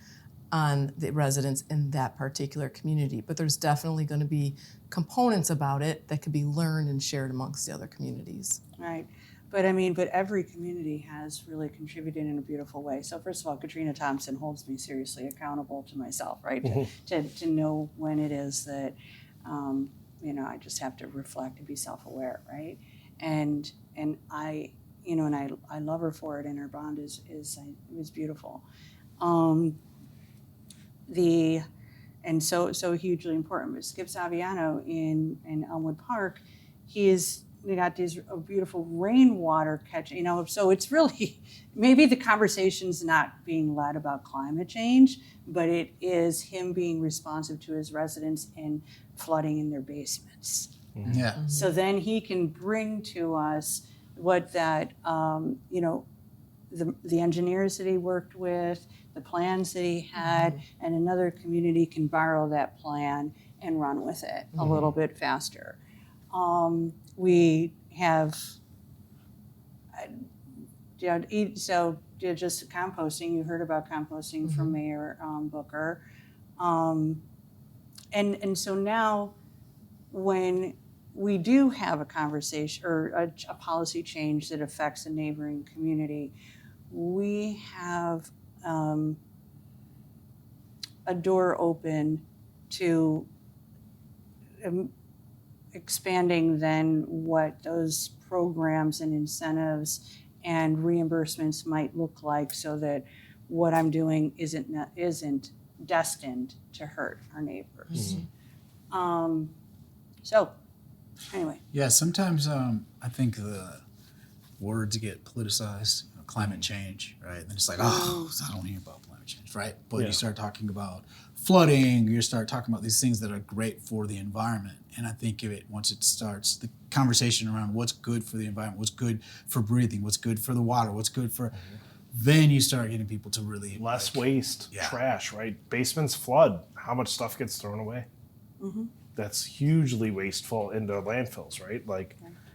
on the residents in that particular community. But there's definitely going to be components about it that could be learned and shared amongst the other communities. Right. But every community has really contributed in a beautiful way. So first of all, Katrina Thompson holds me seriously accountable to myself, right? To know when it is that, I just have to reflect and be self-aware, right? And I love her for it, and her bond is beautiful. So hugely important. But Skip Saviano in Elmwood Park, they got these beautiful rainwater catching, so it's really, maybe the conversation's not being led about climate change, but it is him being responsive to his residents and flooding in their basements. Yeah. Mm-hmm. So then he can bring to us what that, the engineers that he worked with, the plans that he had, and another community can borrow that plan and run with it a little bit faster. We have, just composting. You heard about composting from Mayor Booker. And so now when we do have a conversation or a policy change that affects a neighboring community, we have a door open to expanding then what those programs and incentives and reimbursements might look like, so that what I'm doing isn't destined to hurt our neighbors. So anyway. Yeah, sometimes I think the words get politicized, climate change, right? And it's like, I don't hear about climate change, right? But you start talking about flooding, you start talking about these things that are great for the environment. And I think once it starts, the conversation around what's good for the environment, what's good for breathing, what's good for the water, what's good for, then you start getting people to really less waste, trash, right? Basements flood. How much stuff gets thrown away? That's hugely wasteful into landfills, right?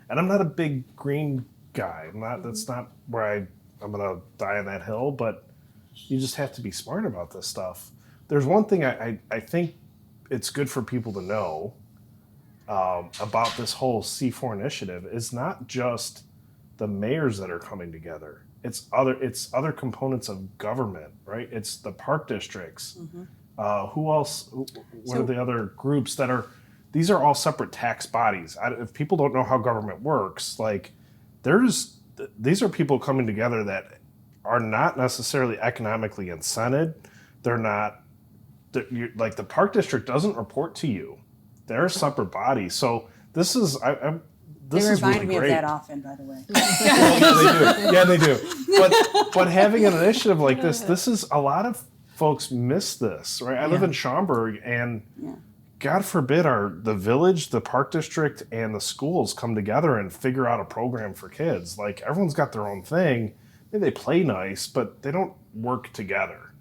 And I'm not a big green guy. That's not where I'm gonna die on that hill, but you just have to be smart about this stuff. There's one thing I think it's good for people to know about this whole C4 initiative is not just the mayors that are coming together. It's other components of government, right? It's the park districts. Who else? What are the other groups that are? These are all separate tax bodies. If people don't know how government works, these are people coming together that are not necessarily economically incented. They're not. The park district doesn't report to you. they're a separate body. So this is They this is remind really me great. of that often, by the way. Yeah, they do. But having an initiative like this is a lot of folks miss this, right? I live in Schaumburg, and God forbid the village, the park district, and the schools come together and figure out a program for kids. Like, everyone's got their own thing. Maybe they play nice, but they don't work together.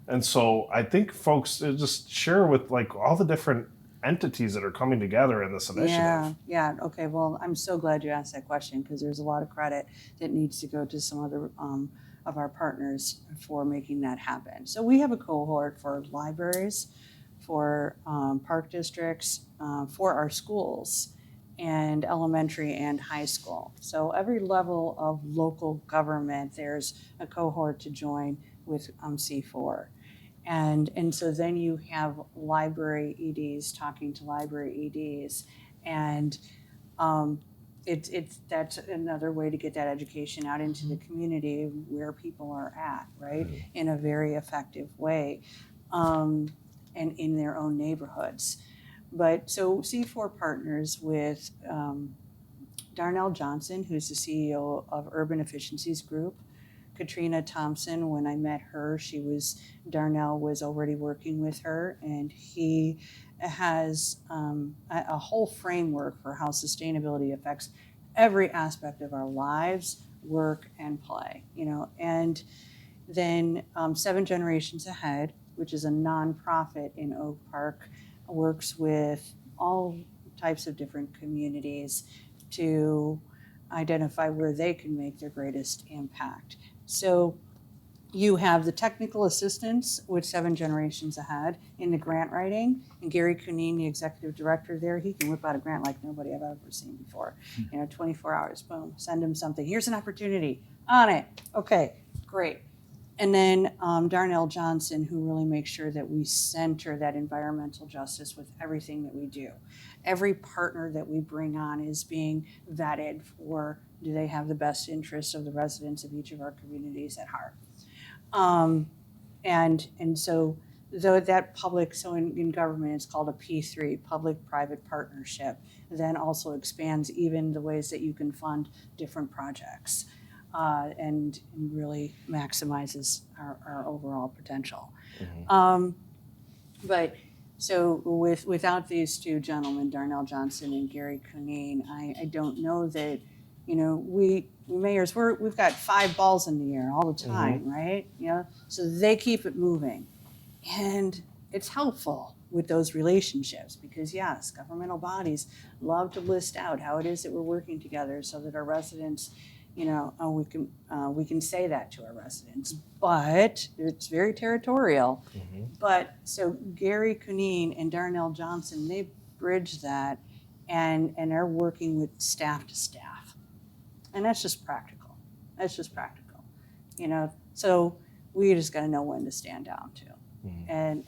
And so I think folks just share with like all the different entities that are coming together in this initiative. Yeah. Okay. Well, I'm so glad you asked that question, because there's a lot of credit that needs to go to some other of our partners for making that happen. So we have a cohort for libraries, for park districts, for our schools, and elementary and high school. So every level of local government, there's a cohort to join with C4. And so then you have library EDs talking to library EDs, and that's another way to get that education out into the community where people are at, right, in a very effective way, and in their own neighborhoods. But so C4 partners with Darnell Johnson, who's the CEO of Urban Efficiencies Group. Katrina Thompson, when I met her, Darnell was already working with her, and he has a whole framework for how sustainability affects every aspect of our lives, work, and play, And then 7 Generations Ahead, which is a nonprofit in Oak Park, works with all types of different communities to identify where they can make their greatest impact. So you have the technical assistance with 7 Generations Ahead in the grant writing, and Gary Cunine, the executive director there, he can whip out a grant like nobody I've ever seen before. 24 hours, boom, send him something. Here's an opportunity, on it. Okay, great. And then Darnell Johnson, who really makes sure that we center that environmental justice with everything that we do. Every partner that we bring on is being vetted for, do they have the best interests of the residents of each of our communities at heart? And so though that public, so in government it's called a P3, public-private partnership, then also expands even the ways that you can fund different projects, and really maximizes our overall potential. But so without these two gentlemen, Darnell Johnson and Gary Cunine, I don't know that, we mayors, we've got 5 balls in the air all the time, right? So they keep it moving. And it's helpful with those relationships because, yes, governmental bodies love to list out how it is that we're working together so that our residents, we can say that to our residents. But it's very territorial. But so Gary Cunine and Darnell Johnson, they bridge that and are working with staff to staff. And that's just practical. So we just got to know when to stand down too. And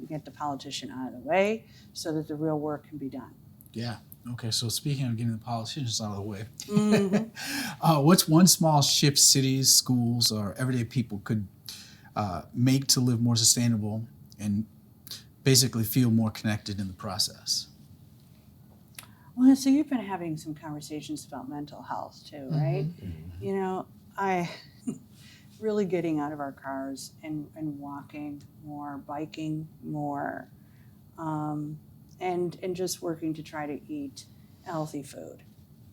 get the politician out of the way so that the real work can be done. Yeah. Okay. So speaking of getting the politicians out of the way, what's one small shift cities, schools, or everyday people could make to live more sustainable and basically feel more connected in the process? Well, so you've been having some conversations about mental health too, right? I really getting out of our cars and walking more, biking more, and just working to try to eat healthy food.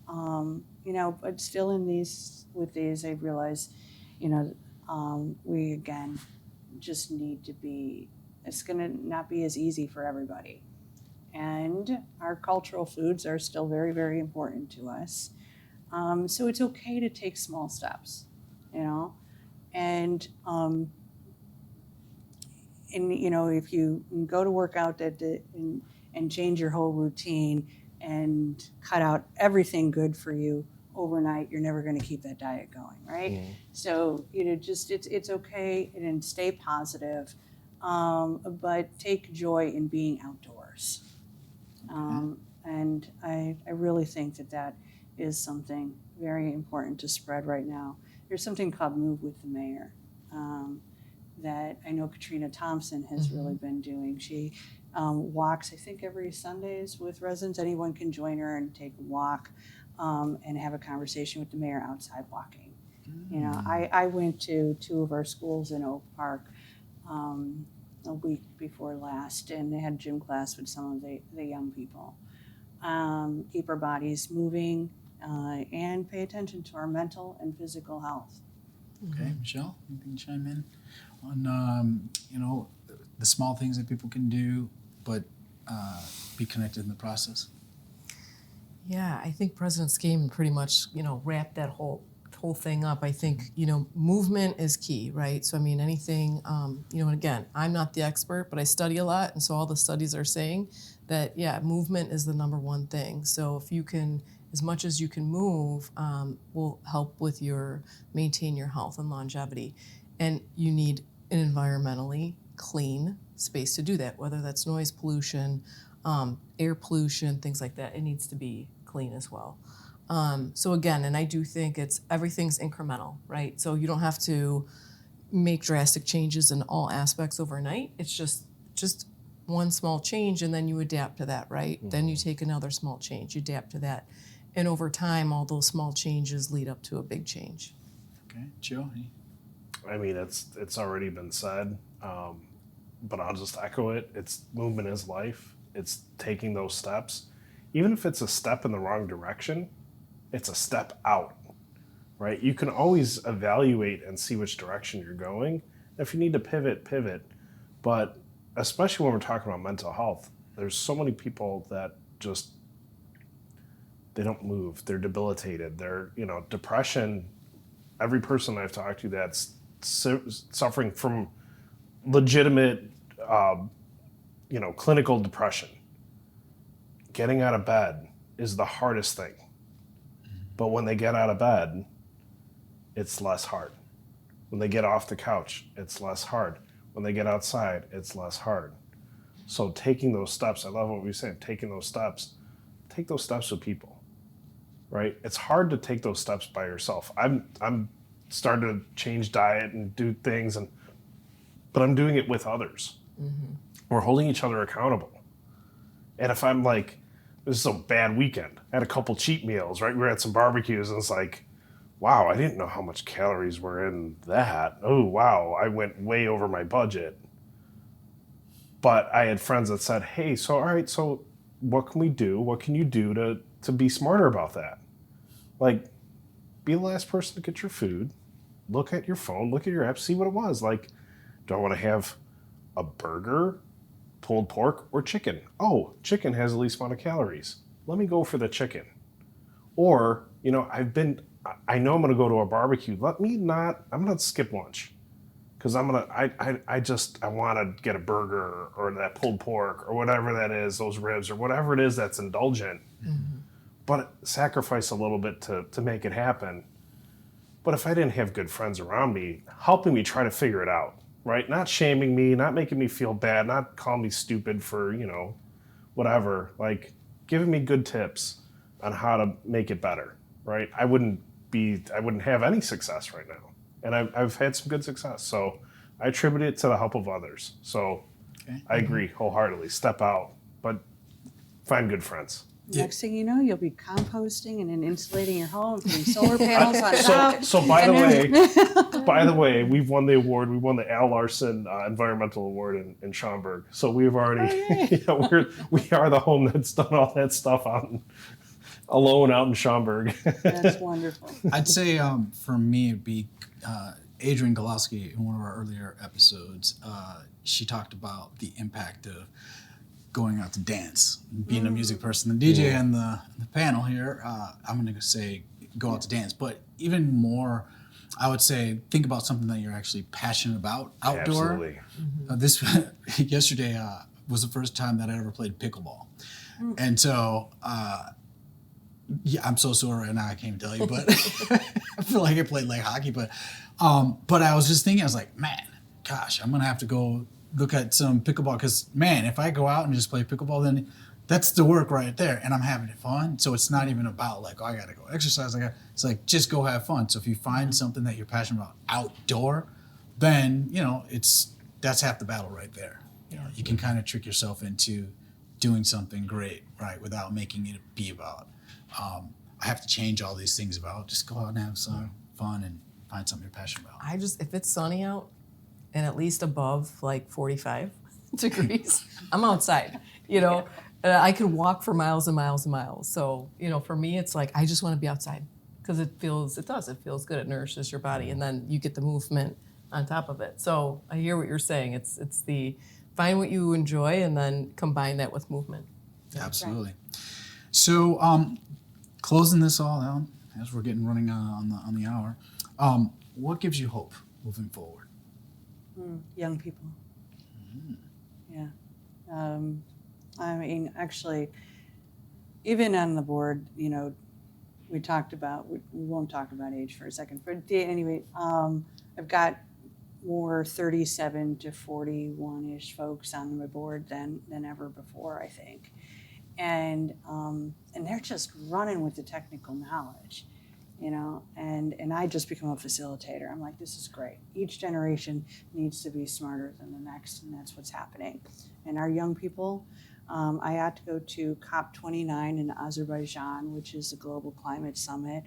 But still with these, I realize, we again just need to be, it's gonna not be as easy for everybody. And our cultural foods are still very, very important to us. So it's okay to take small steps, And if you go to work out and change your whole routine and cut out everything good for you overnight, you're never going to keep that diet going, right? So it's okay and stay positive, but take joy in being outdoors. And I really think that is something very important to spread right now. There's something called Move with the Mayor that I know Katrina Thompson has really been doing. She walks, I think every Sundays with residents. Anyone can join her and take a walk and have a conversation with the mayor outside walking. You know, I went to 2 of our schools in Oak Park a week before last, and they had gym class with some of the young people. Keep our bodies moving and pay attention to our mental and physical health. Okay, Michelle, anything to chime in on you know, the small things that people can do, but be connected in the process? Yeah, I think President Scaman pretty much, wrapped that whole thing up. I think, movement is key, right? So I mean, anything, and again, I'm not the expert, but I study a lot, and so all the studies are saying that, yeah, movement is the number one thing. So if you can, as much as you can move, will help with maintain your health and longevity. And you need an environmentally clean space to do that, whether that's noise pollution, air pollution, things like that. It needs to be clean as well. So again, and I do think everything's incremental, right? So you don't have to make drastic changes in all aspects overnight. It's just one small change, and then you adapt to that, right? Mm-hmm. Then you take another small change, you adapt to that. And over time, all those small changes lead up to a big change. Okay, Joe? I mean, it's already been said, but I'll just echo it. Movement is life. It's taking those steps. Even if it's a step in the wrong direction, it's a step out, right? You can always evaluate and see which direction you're going. If you need to pivot. But especially when we're talking about mental health, there's so many people that just, they don't move. They're debilitated. They're, depression. Every person I've talked to that's suffering from legitimate, clinical depression, getting out of bed is the hardest thing. But when they get out of bed, it's less hard. When they get off the couch, it's less hard. When they get outside, it's less hard. So taking those steps, I love what we said, take those steps with people, right? It's hard to take those steps by yourself. I'm starting to change diet and do things, but I'm doing it with others. Mm-hmm. We're holding each other accountable. And if I'm like, this is a bad weekend, I had a couple cheat meals, right? We were at some barbecues, and it's like, wow, I didn't know how much calories were in that. Oh, wow, I went way over my budget. But I had friends that said, hey, so all right, so what can we do? What can you do to be smarter about that? Like, be the last person to get your food, look at your phone, look at your app, see what it was. Like, do I want to have a burger, pulled pork, or chicken? Oh, chicken has the least amount of calories. Let me go for the chicken. Or, I know I'm going to go to a barbecue. I'm going to skip lunch. Because I want to get a burger or that pulled pork or whatever that is, those ribs or whatever it is that's indulgent. Mm-hmm. But sacrifice a little bit to make it happen. But if I didn't have good friends around me, helping me try to figure it out, right? Not shaming me, not making me feel bad, not calling me stupid for, whatever. Like, giving me good tips on how to make it better, right? I wouldn't have any success right now. And I've had some good success. So I attribute it to the help of others. So okay. I agree wholeheartedly. Step out, but find good friends. Next thing you know, you'll be composting and then insulating your home, putting solar panels on top. So by the way, we've won the award. We won the Al Larson Environmental Award in Schaumburg. So we've already, we are the home that's done all that stuff alone out in Schaumburg. That's wonderful. I'd say for me, it'd be Adrienne Golowski in one of our earlier episodes. She talked about the impact of going out to dance, being a music person, the DJ and the panel here. I'm going to say go out to dance, but even more, I would say think about something that you're actually passionate about outdoor. Absolutely. This yesterday was the first time that I ever played pickleball, and so. I'm so sore right now, I can't tell you, but I feel like I played like hockey. But I was just thinking, I was like, man, gosh, I'm going to have to go look at some pickleball because, man, if I go out and just play pickleball, then that's the work right there, and I'm having fun. So it's not even about like, oh, I got to go exercise. It's like, just go have fun. So if you find something that you're passionate about outdoor, then, that's half the battle right there. You can kind of trick yourself into doing something great, right, without making it be about, I have to change all these things about. Just go out and have some fun and find something you're passionate about. If it's sunny out and at least above like 45 degrees, I'm outside, And I can walk for miles and miles and miles. So, for me, it's like, I just want to be outside because it feels good. It nourishes your body. And then you get the movement on top of it. So I hear what you're saying. It's the find what you enjoy and then combine that with movement. Absolutely. So, closing this all down as we're getting running on the hour, what gives you hope moving forward? Young people. Yeah. I mean, actually, even on the board, we talked about, we won't talk about age for a second, but anyway, I've got more 37 to 41-ish folks on my board than ever before, I think. And they're just running with the technical knowledge, and I just become a facilitator. I'm like, this is great. Each generation needs to be smarter than the next, and that's what's happening. And our young people, I had to go to COP29 in Azerbaijan, which is a global climate summit,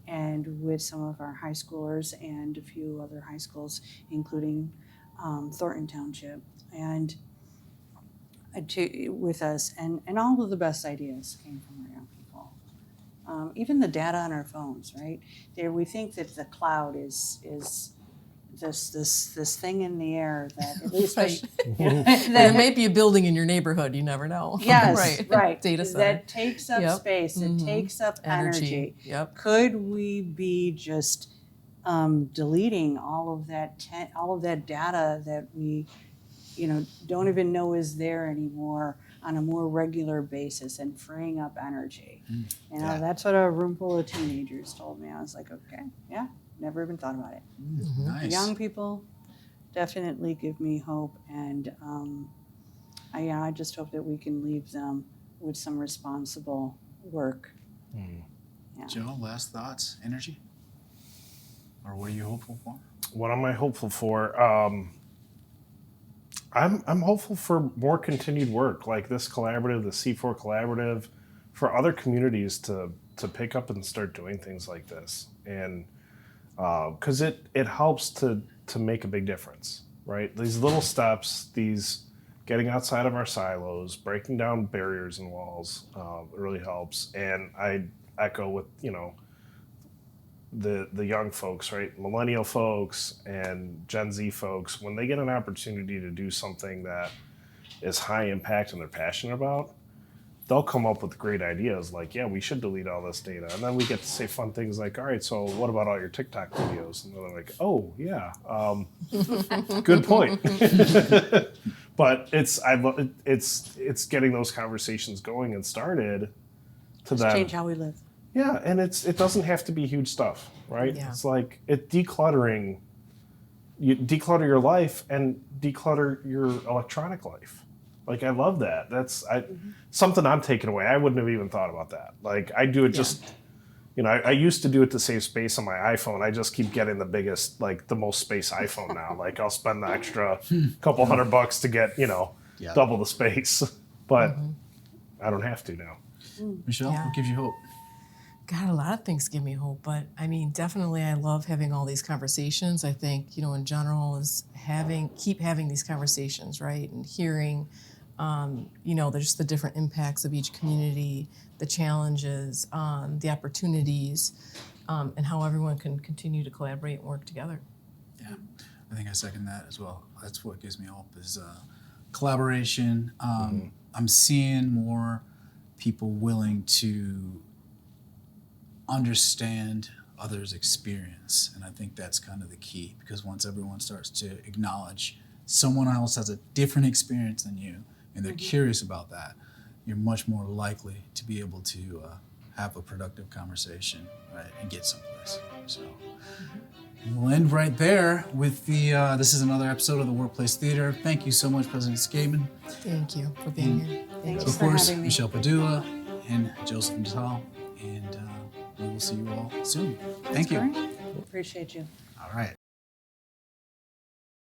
and with some of our high schoolers and a few other high schools, including Thornton Township, and with us, and all of the best ideas came from our young people. Even the data on our phones, right? We think that the cloud is this thing in the air that at least Right. that There may be a building in your neighborhood. You never know. Yes, right. right. Data center. That takes up Yep. space. It takes up energy. Yep. Could we be just deleting all of that data that we, don't even know is there anymore on a more regular basis and freeing up energy? That's what a room full of teenagers told me. I was like, okay, yeah, never even thought about it. Nice. Young people definitely give me hope, and I just hope that we can leave them with some responsible work. Yeah. Joe, last thoughts, energy? Or what are you hopeful for? What am I hopeful for? I'm hopeful for more continued work like this collaborative, the C4 collaborative, for other communities to pick up and start doing things like this, and because it helps to make a big difference, right? These little steps, these getting outside of our silos, breaking down barriers and walls, really helps. And I echo with the young folks, right? Millennial folks and Gen Z folks, when they get an opportunity to do something that is high impact and they're passionate about, they'll come up with great ideas like, yeah, we should delete all this data. And then we get to say fun things like, all right, so what about all your TikTok videos? And they're like, oh, yeah, good point. But it's getting those conversations going and started to then Change how we live. Yeah, and it doesn't have to be huge stuff, right? Yeah. It's like decluttering. You declutter your life and declutter your electronic life. Like, I love that. That's something I'm taking away. I wouldn't have even thought about that. Like, I do it just, I used to do it to save space on my iPhone. I just keep getting the biggest, like the most space iPhone now. Like, I'll spend the extra couple $100 to get, double the space. But I don't have to now. Michelle, what gives you hope? God, a lot of things give me hope, but I mean, definitely I love having all these conversations. I think, in general is keep having these conversations, right? And hearing, just the different impacts of each community, the challenges, the opportunities, and how everyone can continue to collaborate and work together. Yeah, I think I second that as well. That's what gives me hope is collaboration. I'm seeing more people willing to understand others' experience, and I think that's kind of the key, because once everyone starts to acknowledge someone else has a different experience than you and they're curious about that, you're much more likely to be able to have a productive conversation, right, and get someplace. So we'll end right there with this is another episode of the Workplace Theater. Thank you so much, President Scaman. Thank you for being here. Thanks Of for course, having me. Michelle Padula and Joseph Natal, and we will see you all soon. Thank you. Great. Appreciate you. All right.